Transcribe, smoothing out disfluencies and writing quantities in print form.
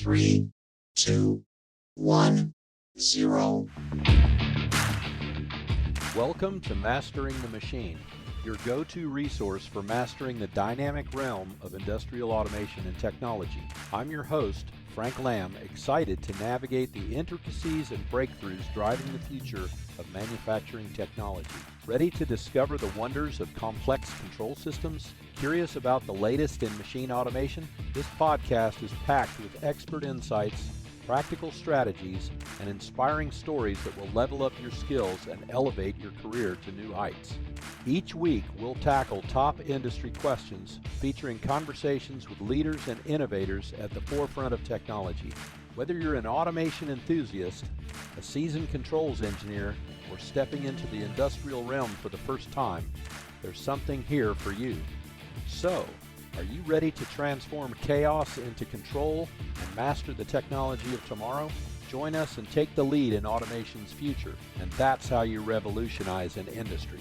3, 2, 1, 0. Welcome to Mastering the Machine, your go-to resource for mastering the dynamic realm of industrial automation and technology. I'm your host, Frank Lamb, excited to navigate the intricacies and breakthroughs driving the future of manufacturing technology. Ready to discover the wonders of complex control systems? Curious about the latest in machine automation? This podcast is packed with expert insights, practical strategies, and inspiring stories that will level up your skills and elevate your career to new heights. Each week, we'll tackle top industry questions featuring conversations with leaders and innovators at the forefront of technology. Whether you're an automation enthusiast, a seasoned controls engineer, or stepping into the industrial realm for the first time, there's something here for you. So, are you ready to transform chaos into control and master the technology of tomorrow? Join us and take the lead in automation's future, and that's how you revolutionize an industry.